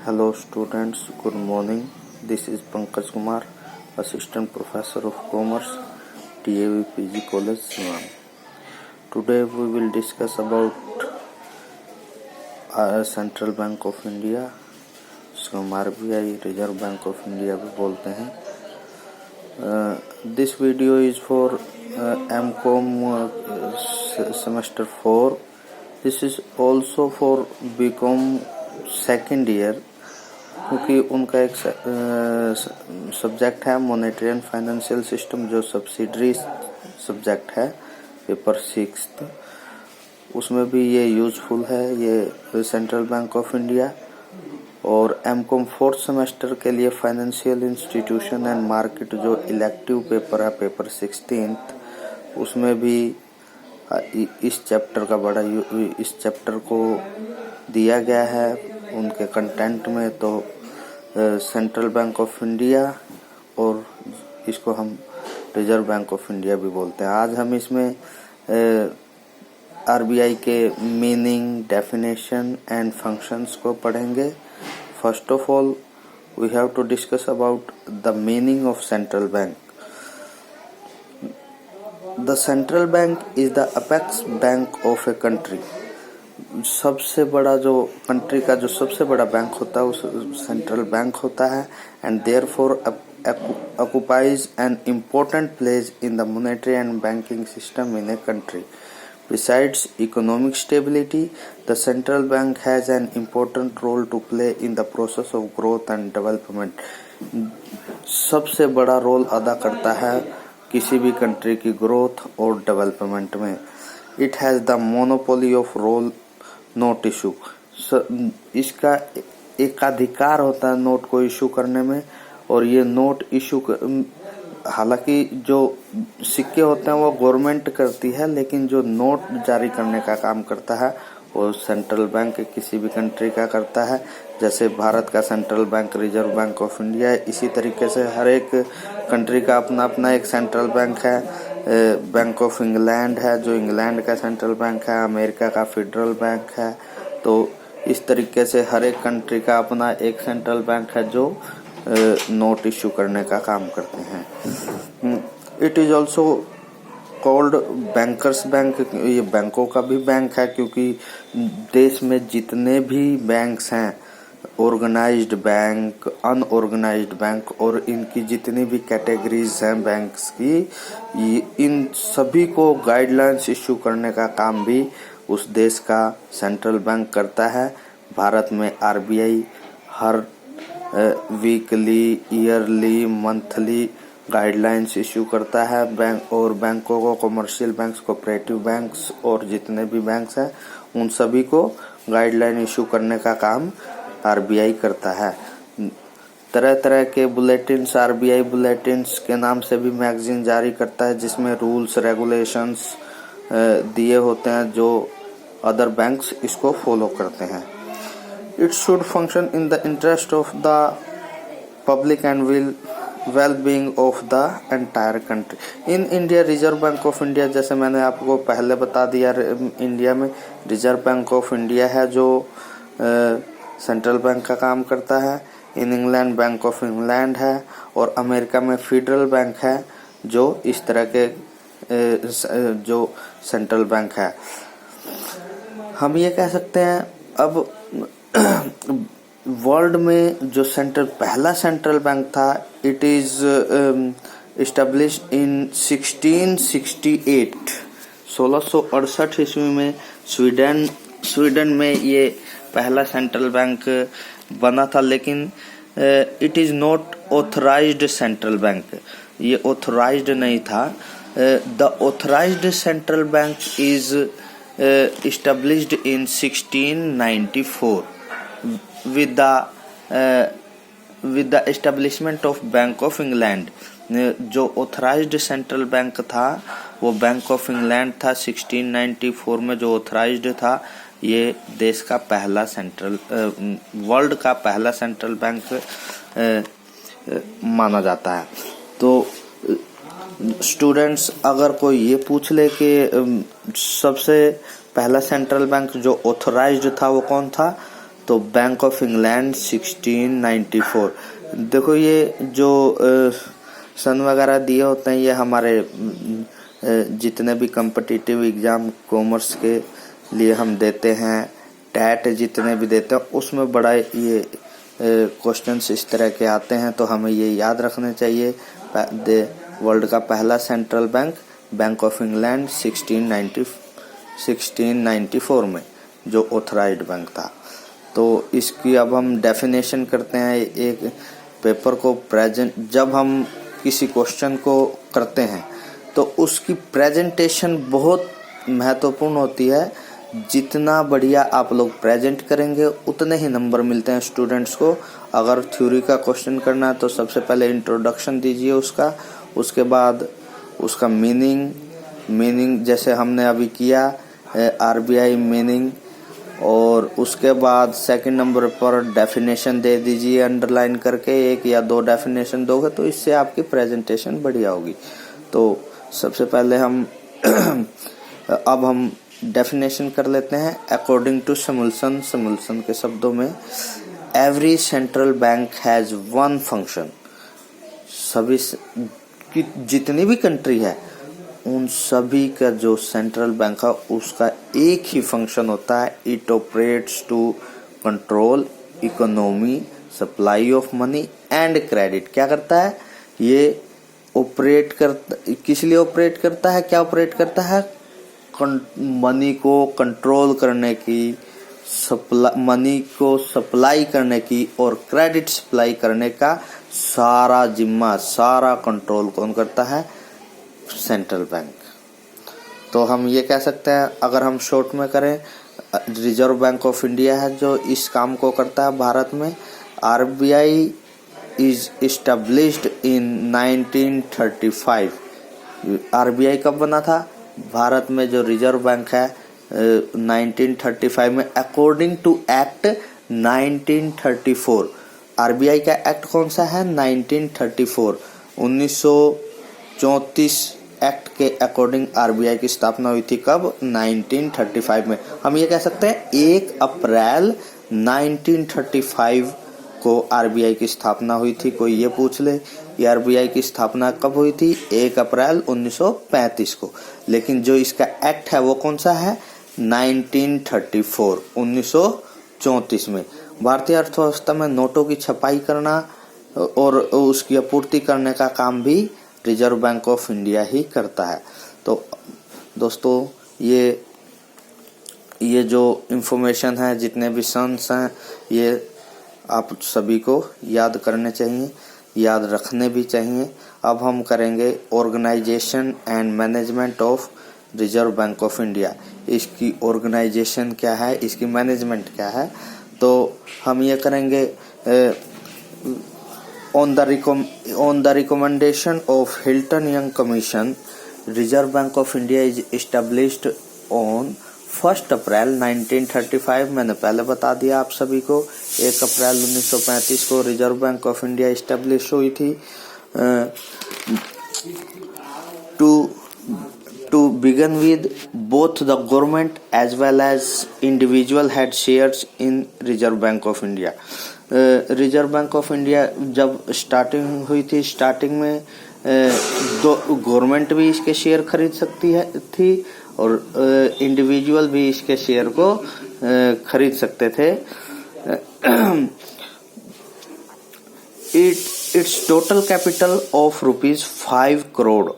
Hello students, good morning. This is Pankaj Kumar, Assistant Professor of Commerce, TAV PG College, Siwan. Today we will discuss about Central Bank of India, जिसको हम RBI Reserve Bank of India भी बोलते हैं. This video is for MCOM semester 4. This is also for BCom second year, क्योंकि उनका एक subject है monetary and financial system, जो सब्सिडरी सब्जेक्ट है, पेपर 6, उसमें भी ये यूजफुल है, ये सेंट्रल बैंक ऑफ इंडिया. और एमकॉम फोर्थ सेमेस्टर के लिए फाइनेंशियल इंस्टीट्यूशन एंड मार्केट जो इलेक्टिव पेपर है, पेपर 16, उसमें भी इस चैप्टर का इस चैप्टर को दिया गया है उनके कंटेंट में. तो सेंट्रल बैंक ऑफ इंडिया और इसको हम रिजर्व बैंक ऑफ इंडिया भी बोलते हैं. आज हम इसमें आरबीआई के मीनिंग, डेफिनेशन एंड फंक्शंस को पढ़ेंगे. First of all we have to discuss about the meaning of central bank. The central bank is the apex bank of a country. सबसे बड़ा जो कंट्री का जो सबसे बड़ा बैंक होता है वो सेंट्रल बैंक होता है. And therefore occupies an important place in the monetary and banking system in a country. Besides economic stability, the central bank has an important role to play in the process of growth and development. सबसे बड़ा role अदा करता है किसी भी country की growth और development में. It has the monopoly of roll note issue. इसका एकाधिकार होता है नोट को इशू करने में. और ये नोट इशू, हालांकि जो सिक्के होते हैं वो गवर्नमेंट करती है, लेकिन जो नोट जारी करने का काम करता है वो सेंट्रल बैंक किसी भी कंट्री का करता है. जैसे भारत का central bank reserve Bank of India है, इसी तरीके से हर एक कंट्री का अपना अपना एक सेंट्रल बैंक है. बैंक ऑफ इंग्लैंड है जो इंग्लैंड का सेंट्रल बैंक है, अमेरिका का फेडरल बैंक है. तो इस तरीके से हर एक कंट्री का अपना एक सेंट्रल बैंक है जो नोट इशू करने का काम करते हैं. It is also called bankers bank. ये बैंकों का भी बैंक है, क्योंकि देश में जितने भी बैंक्स हैं, ऑर्गेनाइज्ड बैंक, अनऑर्गेनाइज्ड बैंक, और इनकी जितनी भी कैटेगरीज हैं बैंक्स की, इन सभी को गाइडलाइंस इशू करने का काम भी उस देश का सेंट्रल बैंक करता है. भारत में आरबीआई हर weekly, yearly, monthly guidelines issue करता है. बैंक और बैंकों को, कमर्शियल बैंक्स, कोऑपरेटिव बैंक्स और जितने भी बैंक्स हैं उन सभी को गाइडलाइन इशू करने का काम आरबीआई करता है. तरह तरह के बुलेटिन्स, आरबीआई बुलेटिन्स के नाम से भी मैगजीन जारी करता है, जिसमें रूल्स, रेगुलेशंस दिए होते हैं जो अदर बैंक्स इसको फॉलो करते हैं. It should function in the interest of the public and well-being of the entire country. In India Reserve Bank of India, जैसे मैंने आपको पहले बता दिया, इंडिया में रिजर्व बैंक ऑफ इंडिया है जो सेंट्रल बैंक का काम करता है. In England bank of England है, और अमेरिका में फेडरल बैंक है जो इस तरह के जो सेंट्रल बैंक है. हम ये कह सकते हैं अब वर्ल्ड में जो पहला सेंट्रल बैंक था, इट इज एस्टेब्लिश्ड इन 1668. 1668 ईस्वी में स्वीडन में ये पहला सेंट्रल बैंक बना था. लेकिन it is not authorised central bank. ये ऑथराइज्ड नहीं था. The authorised central bank is established in 1694 with the establishment of Bank of England. जो ऑथराइज्ड सेंट्रल बैंक था वो बैंक ऑफ इंग्लैंड था. 1694 में जो ऑथराइज्ड था, ये देश का पहला वर्ल्ड का पहला सेंट्रल बैंक माना जाता है. तो स्टूडेंट्स, अगर कोई ये पूछ ले कि सबसे पहला सेंट्रल बैंक जो ऑथराइज्ड था वो कौन था, तो बैंक ऑफ इंग्लैंड 1694। देखो ये जो सन वगैरह दिए होते हैं ये हमारे जितने भी कम्पिटिटिव एग्जाम कॉमर्स के लिए हम देते हैं, टैट जितने भी देते हैं उसमें बड़ा ये क्वेश्चंस इस तरह के आते हैं, तो हमें ये याद रखने चाहिए। वर्ल्ड का पहला central bank bank of England 1694 में जो ऑथराइज्ड बैंक था। तो इसकी अब हम डेफिनेशन करते हैं। एक पेपर को प्रेजेंट जब हम किसी क्वेश्चन को करते हैं तो उसकी प्रेजेंटेशन बहुत महत्वपूर्ण होती है। जितना बढ़िया आप लोग प्रेजेंट करेंगे उतने ही नंबर मिलते हैं स्टूडेंट्स को। अगर थ्योरी का क्वेश्चन करना है तो सबसे पहले इंट्रोडक्शन दीजिए उसका, उसके बाद उसका मीनिंग जैसे हमने अभी किया आरबीआई मीनिंग, और उसके बाद सेकंड नंबर पर डेफिनेशन दे दीजिए अंडरलाइन करके, 1 या 2 डेफिनेशन दोगे तो इससे आपकी प्रेजेंटेशन बढ़िया होगी। तो सबसे पहले अब हम डेफिनेशन कर लेते हैं। अकॉर्डिंग टू समुल्सन के शब्दों में every central bank has one function. सभी की जितनी भी कंट्री है उन सभी का जो सेंट्रल बैंक है उसका एक ही फंक्शन होता है। It operates to control economy, supply of money and credit. क्या करता है ये? ऑपरेट करता, किस लिए ऑपरेट करता है? क्या ऑपरेट करता है? मनी को कंट्रोल करने की, मनी को सप्लाई करने की और क्रेडिट सप्लाई करने का सारा जिम्मा, सारा कंट्रोल कौन करता है? Central bank. तो हम ये कह सकते हैं, अगर हम शॉर्ट में करें, रिजर्व बैंक ऑफ इंडिया है जो इस काम को करता है भारत में। RBI is established in 1935। RBI कब बना था? भारत में जो रिजर्व बैंक है 1935 में, अकॉर्डिंग टू एक्ट 1934। आरबीआई का एक्ट कौन सा है? 1934 1934 एक्ट के अकॉर्डिंग आरबीआई की स्थापना हुई थी। कब? 1935 में। हम ये कह सकते हैं 1 अप्रैल 1935 को आरबीआई की स्थापना हुई थी। कोई ये पूछ ले कि आरबीआई की स्थापना कब हुई थी? 1 अप्रैल 1935 को। लेकिन जो इसका एक्ट है वो कौन सा है? 1934 में। भारतीय अर्थव्यवस्था में नोटों की छपाई करना और उसकी आपूर्ति करने का काम भी रिजर्व बैंक ऑफ इंडिया ही करता है। तो दोस्तों ये जो इंफॉर्मेशन है, जितने भी सन्स हैं, ये आप सभी को याद करने चाहिए, याद रखने भी चाहिए। अब हम करेंगे organisation and management of Reserve Bank of India. इसकी ऑर्गेनाइजेशन क्या है, इसकी मैनेजमेंट क्या है? तो हम ये करेंगे on the recommendation of Hilton Young Commission, Reserve Bank of India is established on 1 अप्रैल 1935। मैंने पहले बता दिया आप सभी को। 1 अप्रैल 1935 को reserve Bank of India establish हुई थी। To begin with, both the government as well as individual had shares in Reserve Bank of India. Reserve Bank of India जब स्टार्टिंग हुई थी, स्टार्टिंग में गवर्नमेंट भी इसके शेयर खरीद सकती है थी और इंडिविजुअल भी इसके शेयर को खरीद सकते थे। Its total capital of ₹5 crore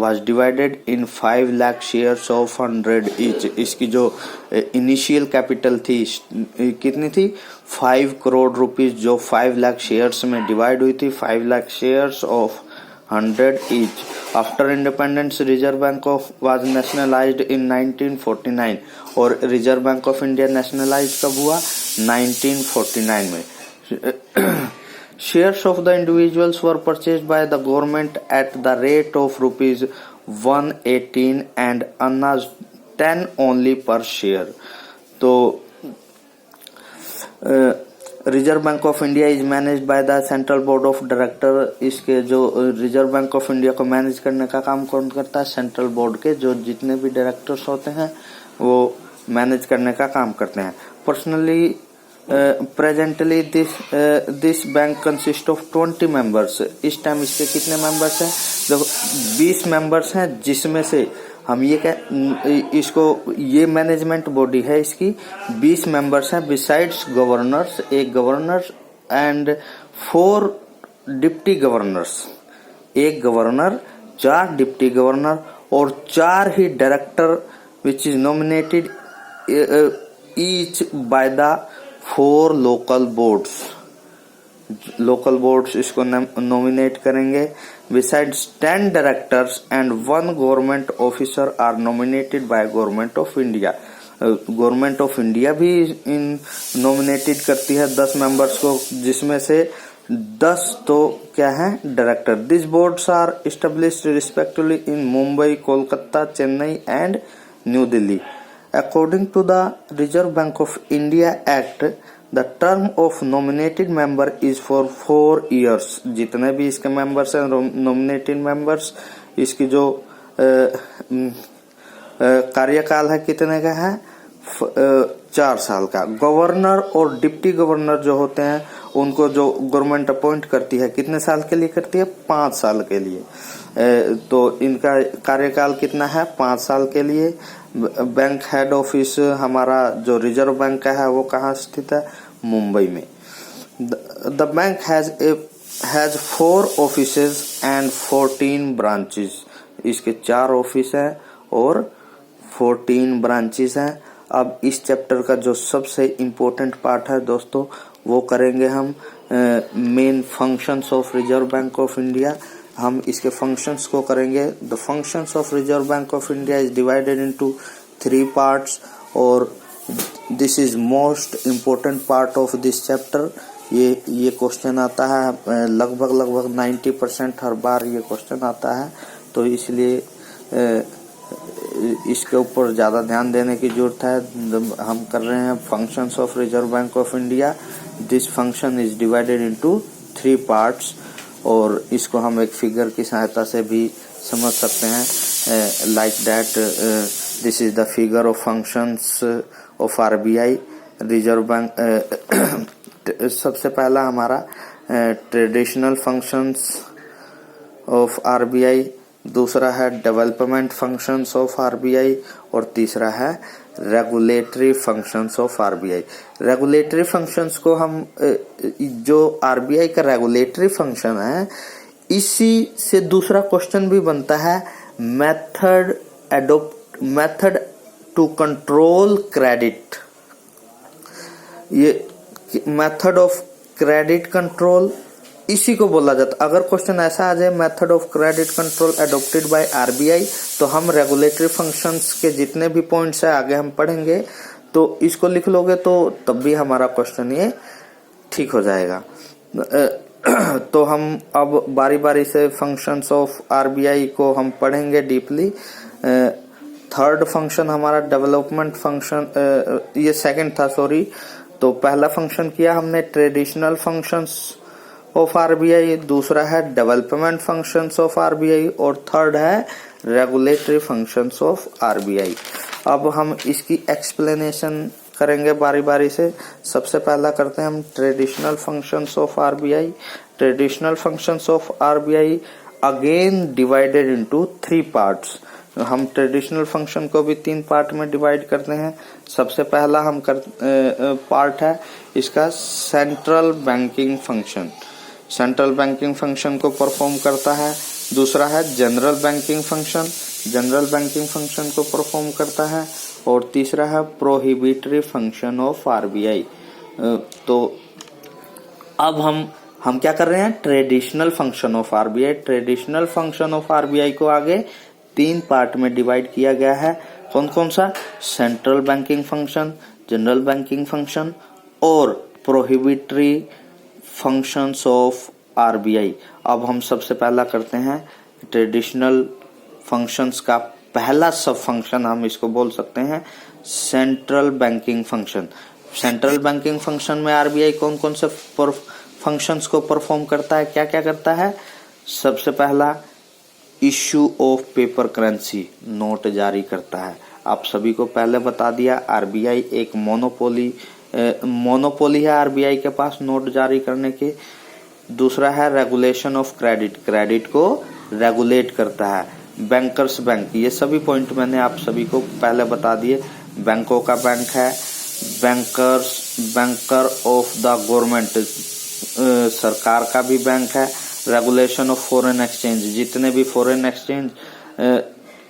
was divided in 5 lakh shares of 100 each। इसकी जो इनिशियल कैपिटल थी कितनी थी? 5 करोड़ रुपीस, जो 5 लाख शेयर्स में डिवाइड हुई थी। 5 lakh shares of 100 each। After independence Reserve Bank of was nationalised in 1949। और Reserve Bank of India nationalise कब हुआ? 1949 में। Shares of the individuals were purchased by the government at the rate of ₹118 and annas 10 only per share। तो reserve Bank of India is managed by the central board of director. इसके जो reserve Bank of India को manage करने का काम कौन करता है? सेंट्रल बोर्ड के जो जितने भी डायरेक्टर्स होते हैं वो मैनेज करने का काम करते हैं। Personally presently this bank consist of 20 members. इस टाइम इसके कितने मेंबर्स हैं? देखो 20 मेंबर्स हैं, जिसमें से हम इसको ये मैनेजमेंट बॉडी है, इसकी 20 मेंबर्स हैं बिसाइड्स गवर्नर्स, एक गवर्नर एंड 4 डिप्टी गवर्नर्स, एक गवर्नर, 4 डिप्टी गवर्नर और 4 ही director which is nominated each by the 4 local boards. Local boards इसको नॉमिनेट करेंगे। Besides 10 directors and 1 government officer are nominated by Government of India. Government of India भी इन nominated करती है 10 members को, जिसमें से 10 तो क्या है director. This boards are established respectively in Mumbai, Kolkata, Chennai and New Delhi. According to the Reserve Bank of India Act, the term of nominated member is for 4 years। जितने भी इसके मेंबर्स हैं नॉमिनेटेड मेंबर्स, इसकी जो कार्यकाल है कितने का है? 4 साल का। गवर्नर और डिप्टी गवर्नर जो होते हैं उनको जो गवर्नमेंट अपॉइंट करती है कितने साल के लिए करती है? 5 साल के लिए। तो इनका कार्यकाल कितना है? 5 साल के लिए। बैंक हेड ऑफिस हमारा जो रिजर्व बैंक का है वो कहाँ स्थित है? मुंबई में। The bank has 4 offices and 14 branches. इसके 4 ऑफिस हैं और 14 ब्रांचेस हैं। अब इस चैप्टर का जो सबसे इम्पोर्टेंट पार्ट है दोस्तों, वो करेंगे हम main functions of Reserve Bank of India. हम इसके फंक्शंस को करेंगे। The functions of Reserve Bank of India is divided into 3 parts और this is most important part of this chapter. ये क्वेश्चन आता है लगभग 90% हर बार ये क्वेश्चन आता है, तो इसलिए इसके ऊपर ज्यादा ध्यान देने की जरूरत है। हम कर रहे हैं functions of Reserve Bank of India. This function is divided into 3 parts और इसको हम एक फिगर की सहायता से भी समझ सकते हैं। Like that this is the figure of functions of RBI reserve bank. सबसे पहला हमारा ट्रेडिशनल फंक्शंस ऑफ आरबीआई, दूसरा है डेवलपमेंट फंक्शंस ऑफ आरबीआई और तीसरा है regulatory functions of RBI. Regulatory functions को हम जो आरबीआई का रेगुलेटरी फंक्शन है, इसी से दूसरा क्वेश्चन भी बनता है, मेथड टू कंट्रोल क्रेडिट। ये मेथड ऑफ क्रेडिट कंट्रोल इसी को बोला जाता। अगर क्वेश्चन ऐसा आ जाए method of credit control adopted by RBI, तो हम रेगुलेटरी फंक्शंस के जितने भी पॉइंट्स है आगे हम पढ़ेंगे, तो इसको लिख लोगे तो तब भी हमारा क्वेश्चन ये ठीक हो जाएगा। तो हम अब बारी बारी से फंक्शंस ऑफ आरबीआई को हम पढ़ेंगे डीपली। थर्ड फंक्शन हमारा डेवलपमेंट फंक्शन, ये सेकंड था सॉरी। तो पहला फंक्शन किया हमने ट्रेडिशनल फंक्शंस ऑफ आरबीआई, दूसरा है डेवलपमेंट फंक्शंस ऑफ आरबीआई और थर्ड है रेगुलेटरी फंक्शंस ऑफ आरबीआई। अब हम इसकी एक्सप्लेनेशन करेंगे बारी बारी से। सबसे पहला करते हैं हम traditional functions of RBI. Traditional functions of RBI again divided into 3 parts. हम ट्रेडिशनल फंक्शन को भी 3 पार्ट में डिवाइड करते हैं। सबसे पहला हम पार्ट है इसका central banking function. Central banking function को परफॉर्म करता है। दूसरा है general banking function, general banking function को परफॉर्म करता है। और तीसरा है प्रोहिबिटरी फंक्शन ऑफ आरबीआई। तो अब हम क्या कर रहे हैं? Traditional function of RBI. Traditional function of RBI को आगे 3 पार्ट में डिवाइड किया गया है। कौन कौन सा? Central banking function, general banking function और प्रोहिबिटरी फंक्शंस ऑफ आरबीआई। अब हम सबसे पहला करते हैं ट्रेडिशनल फंक्शंस का पहला सब फंक्शन, हम इसको बोल सकते हैं central banking function. Central banking function में आरबीआई कौन कौन से फंक्शंस को परफॉर्म करता है, क्या क्या करता है? सबसे पहला issue of paper currency, note जारी करता है। आप सभी को पहले बता दिया आरबीआई एक मोनोपोली मोनोपोली है आरबीआई के पास नोट जारी करने की। दूसरा है रेगुलेशन ऑफ क्रेडिट, क्रेडिट को रेगुलेट करता है। बैंकर्स बैंक, ये सभी पॉइंट मैंने आप सभी को पहले बता दिए। बैंकों का बैंक है, बैंकर ऑफ द गवर्नमेंट, सरकार का भी बैंक है। रेगुलेशन ऑफ फॉरेन एक्सचेंज, जितने भी फॉरेन एक्सचेंज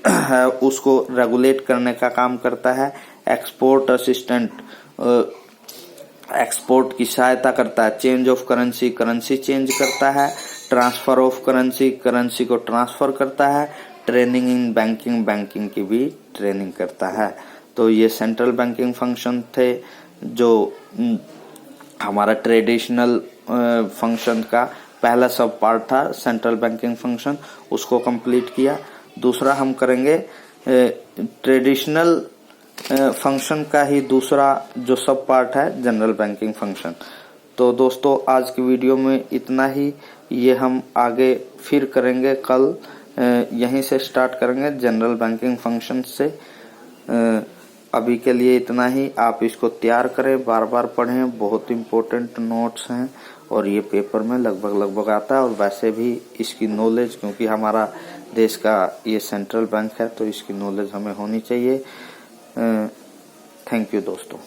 है उसको रेगुलेट करने का काम करता है। एक्सपोर्ट असिस्टेंट, एक्सपोर्ट की सहायता करता है। Change of currency, currency change करता है। ट्रांसफर ऑफ करेंसी, करेंसी को ट्रांसफर करता है। ट्रेनिंग इन बैंकिंग, बैंकिंग की भी ट्रेनिंग करता है। तो ये सेंट्रल बैंकिंग फंक्शन थे जो हमारा ट्रेडिशनल फंक्शन का पहला सब पार्ट था, सेंट्रल बैंकिंग फंक्शन, उसको कंप्लीट किया। दूसरा हम करेंगे ट्रेडिशनल फंक्शन का ही दूसरा जो सब पार्ट है, जनरल बैंकिंग फंक्शन। तो दोस्तों आज की वीडियो में इतना ही, ये हम आगे फिर करेंगे कल, यहीं से स्टार्ट करेंगे जनरल बैंकिंग फंक्शन से। अभी के लिए इतना ही, आप इसको तैयार करें, बार बार पढ़ें, बहुत इंपॉर्टेंट नोट्स हैं और ये पेपर में लगभग आता है। और वैसे भी इसकी नॉलेज, क्योंकि हमारा देश का ये सेंट्रल बैंक है तो इसकी नॉलेज हमें होनी चाहिए। थैंक यू दोस्तों।